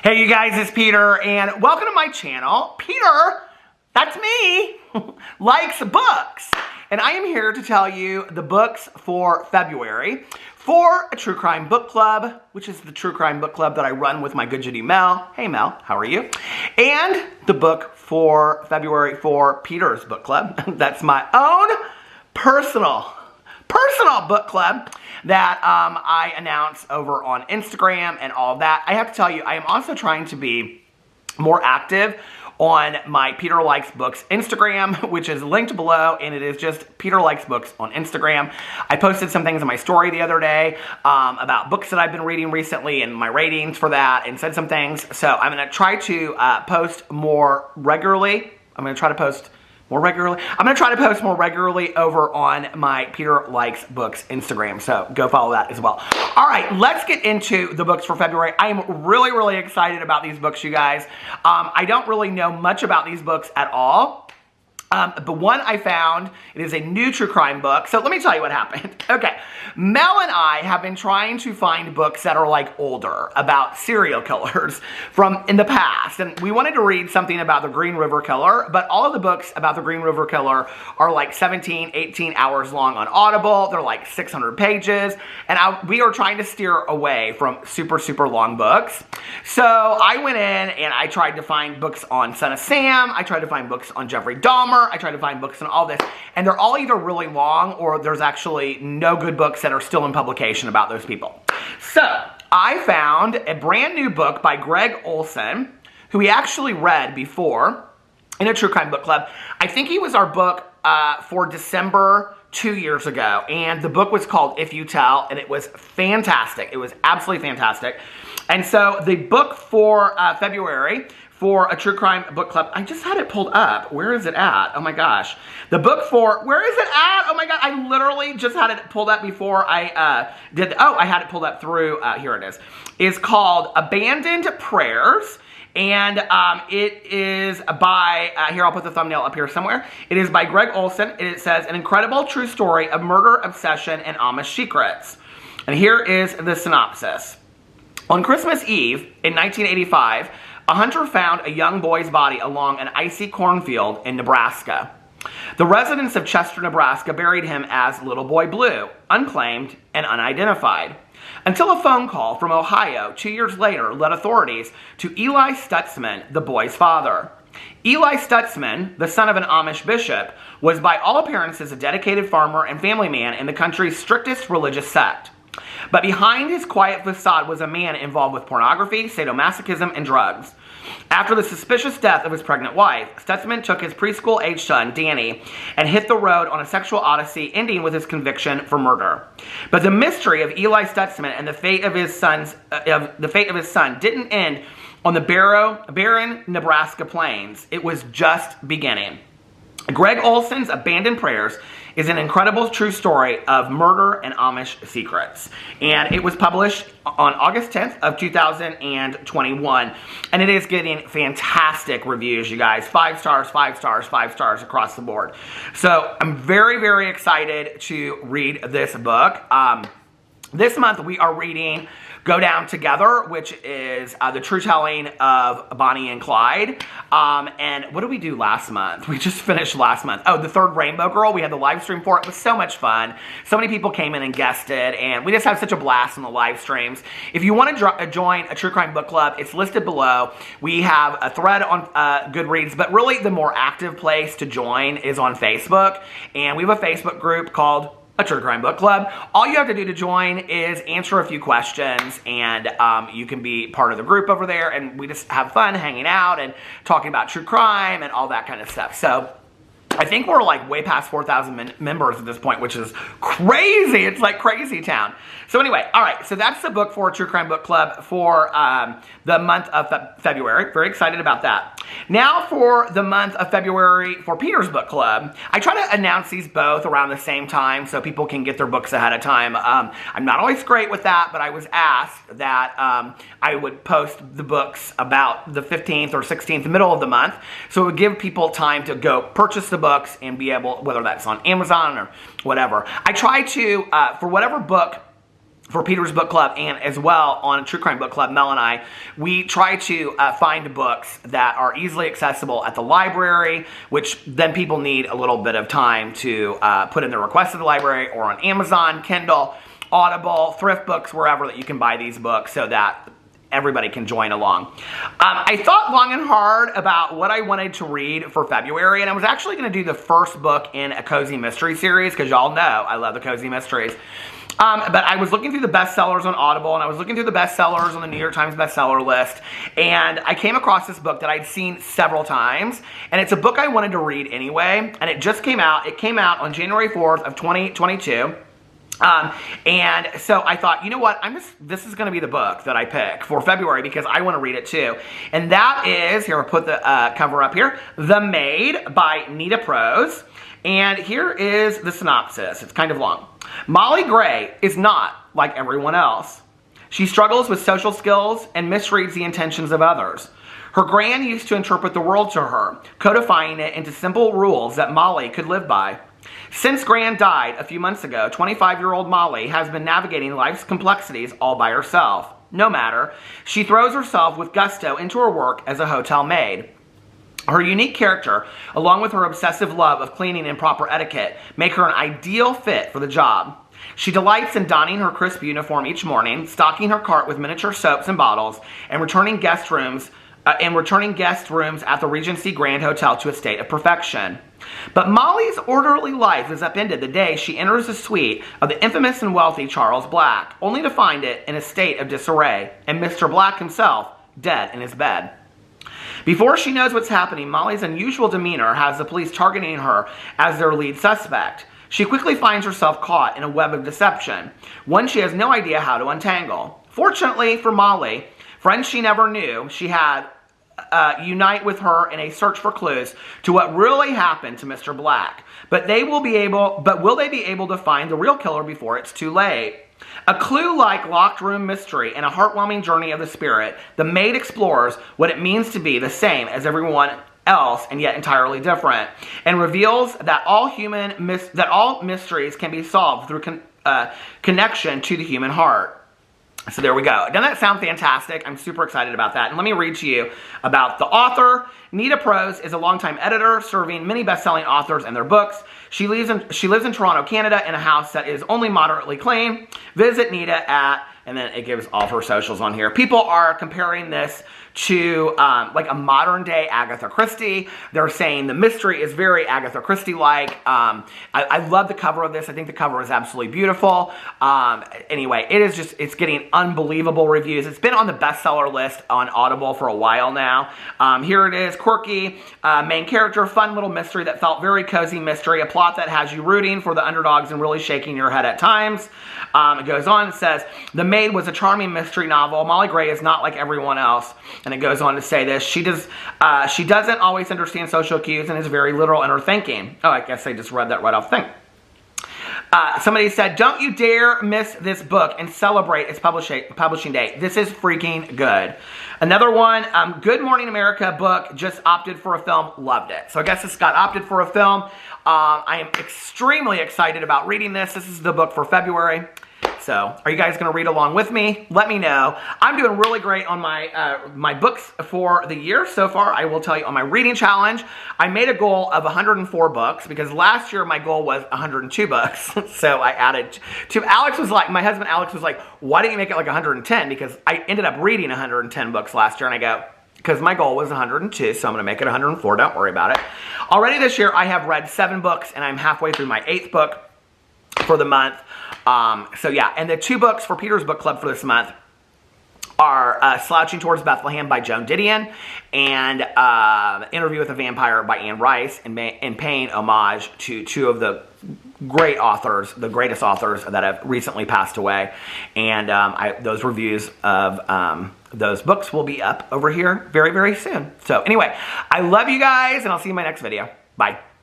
Hey you guys, it's Peter and welcome to my channel. Peter, that's me, likes books. And I am here to tell you the books for February for a true crime book club, which is the true crime book club that I run with my good Judy Mel. Hey Mel, how are you? And the book for February for Peter's book club. That's my own personal book club that I announce over on Instagram and all of that. I have to tell you, I am also trying to be more active on my Peter Likes Books Instagram, which is linked below, and it is just Peter Likes Books on Instagram. I posted some things in my story the other day about books that I've been reading recently and my ratings for that, and said some things. So I'm going to try to post more regularly. I'm going to try to post more regularly over on my Peter Likes Books Instagram. So go follow that as well. All right, let's get into the books for February. I am really excited about these books, you guys. I don't really know much about these books at all. But one I found, it is a new true crime book. So let me tell you what happened. Okay, Mel and I have been trying to find books that are like older, about serial killers from in the past. And we wanted to read something about the Green River Killer, but all of the books about the Green River Killer are like 17, 18 hours long on Audible. They're like 600 pages. And we are trying to steer away from super long books. So I went in and I tried to find books on Son of Sam. I tried to find books on Jeffrey Dahmer. I tried to find books on all this, and they're all either really long or there's actually no good books that are still in publication about those people. So I found a brand new book by Gregg Olsen, who we actually read before in a true crime book club. I think he was our book for December 2 years ago, and the book was called If You Tell, and it was fantastic. It was absolutely fantastic. And so the book for February for a true crime book club, I just had it pulled up. Where is it at? Oh my gosh. The book for, where is it at? Oh my god, I literally just had it pulled up before I I had it pulled up through, here it is called Abandoned Prayers. And it is by, here I'll put the thumbnail up here somewhere. It is by Gregg Olsen. It says, an incredible true story of murder, obsession, and Amish secrets. And here is the synopsis. On Christmas Eve in 1985, a hunter found a young boy's body along an icy cornfield in Nebraska. The residents of Chester, Nebraska buried him as Little Boy Blue, unclaimed and unidentified, until a phone call from Ohio 2 years later led authorities to Eli Stutzman, the boy's father. Eli Stutzman, the son of an Amish bishop, was by all appearances a dedicated farmer and family man in the country's strictest religious sect. But behind his quiet facade was a man involved with pornography, sadomasochism, and drugs. After the suspicious death of his pregnant wife, Stutzman took his preschool-aged son, Danny, and hit the road on a sexual odyssey, ending with his conviction for murder. But the mystery of Eli Stutzman and the fate of his son didn't end on the barren Nebraska plains. It was just beginning. Gregg Olsen's Abandoned Prayers is an incredible true story of murder and Amish secrets. And it was published on August 10th of 2021. And it is getting fantastic reviews, you guys. 5 stars, 5 stars, 5 stars across the board. So I'm very excited to read this book. This month we are reading Go Down Together, which is the true telling of Bonnie and Clyde. And what did we do last month? We just finished last month. Oh, The Third Rainbow Girl. We had the live stream for it. It was so much fun. So many people came in and guested, and we just had such a blast on the live streams. If you want to join a true crime book club, it's listed below. We have a thread on Goodreads, but really the more active place to join is on Facebook. And we have a Facebook group called a true crime book club. All you have to do to join is answer a few questions, and you can be part of the group over there, and we just have fun hanging out and talking about true crime and all that kind of stuff. So I think we're like way past 4,000 members at this point, which is crazy. It's like crazy town. So anyway, all right, so that's the book for True Crime Book Club for the month of February. Very excited about that. Now for the month of February for Peter's Book Club. I try to announce these both around the same time so people can get their books ahead of time. I'm not always great with that, but I was asked that I would post the books about the 15th or 16th, middle of the month, so it would give people time to go purchase the books and be able, whether that's on Amazon or whatever. I try to, for whatever book for Peter's Book Club, and as well on True Crime Book Club, Mel and I, we try to find books that are easily accessible at the library, which then people need a little bit of time to put in their request to the library, or on Amazon, Kindle, Audible, thrift books, wherever that you can buy these books so that everybody can join along. I thought long and hard about what I wanted to read for February, and I was actually going to do the first book in a cozy mystery series, because y'all know I love the cozy mysteries. But I was looking through the bestsellers on Audible, and I was looking through the bestsellers on the New York Times bestseller list, and I came across this book that I'd seen several times, and it's a book I wanted to read anyway, and it just came out. It came out on January 4th of 2022. And so I thought, you know what, this is going to be the book that I pick for February, because I want to read it too. And that is, here, I'll put the cover up here, The Maid by Nita Prose. And here is the synopsis. It's kind of long. Molly Gray is not like everyone else. She struggles with social skills and misreads the intentions of others. Her gran used to interpret the world to her, codifying it into simple rules that Molly could live by. Since Gran died a few months ago, 25-year-old Molly has been navigating life's complexities all by herself. No matter, she throws herself with gusto into her work as a hotel maid. Her unique character, along with her obsessive love of cleaning and proper etiquette, make her an ideal fit for the job. She delights in donning her crisp uniform each morning, stocking her cart with miniature soaps and bottles, and returning guest rooms at the Regency Grand Hotel to a state of perfection. But Molly's orderly life is upended the day she enters the suite of the infamous and wealthy Charles Black, only to find it in a state of disarray, and Mr. Black himself dead in his bed. Before she knows what's happening, Molly's unusual demeanor has the police targeting her as their lead suspect. She quickly finds herself caught in a web of deception, one she has no idea how to untangle. Fortunately for Molly, friends she never knew she had unite with her in a search for clues to what really happened to Mr. Black. But will they be able to find the real killer before it's too late? A clue-like locked room mystery and a heartwarming journey of the spirit, The Maid explores what it means to be the same as everyone else and yet entirely different, and reveals that all mysteries can be solved through connection to the human heart. So there we go. Doesn't that sound fantastic? I'm super excited about that. And let me read to you about the author. Nita Prose is a longtime editor, serving many best-selling authors and their books. She lives in Toronto, Canada, in a house that is only moderately clean. Visit Nita at, and then it gives all of her socials on here. People are comparing this to like a modern-day Agatha Christie. They're saying the mystery is very Agatha Christie-like. I love the cover of this. I think the cover is absolutely beautiful. Anyway, it's getting unbelievable reviews. It's been on the bestseller list on Audible for a while now. Here it is, quirky, main character, fun little mystery that felt very cozy mystery, a plot that has you rooting for the underdogs and really shaking your head at times. It goes on, it says, The Maid was a charming mystery novel. Molly Gray is not like everyone else. And it goes on to say this, she doesn't always understand social cues and is very literal in her thinking. Oh, I guess I just read that right off the thing. Somebody said, don't you dare miss this book and celebrate its publishing date. This is freaking good. Another one, Good Morning America book, just opted for a film, loved it. So I guess this got opted for a film. I am extremely excited about reading this. This is the book for February. So, are you guys going to read along with me? Let me know. I'm doing really great on my books for the year so far. I will tell you on my reading challenge, I made a goal of 104 books because last year my goal was 102 books. So I added to my husband Alex was like, why didn't you make it like 110? Because I ended up reading 110 books last year, and I go, because my goal was 102, so I'm going to make it 104. Don't worry about it. Already this year, I have read 7 books, and I'm halfway through my 8th book for the month. So yeah, and the 2 books for Peter's Book Club for this month are Slouching Towards Bethlehem by Joan Didion and Interview with a Vampire by Anne Rice, and paying homage to 2 of the great authors, the greatest authors that have recently passed away. And those reviews of those books will be up over here very, very soon. So anyway, I love you guys, and I'll see you in my next video. Bye.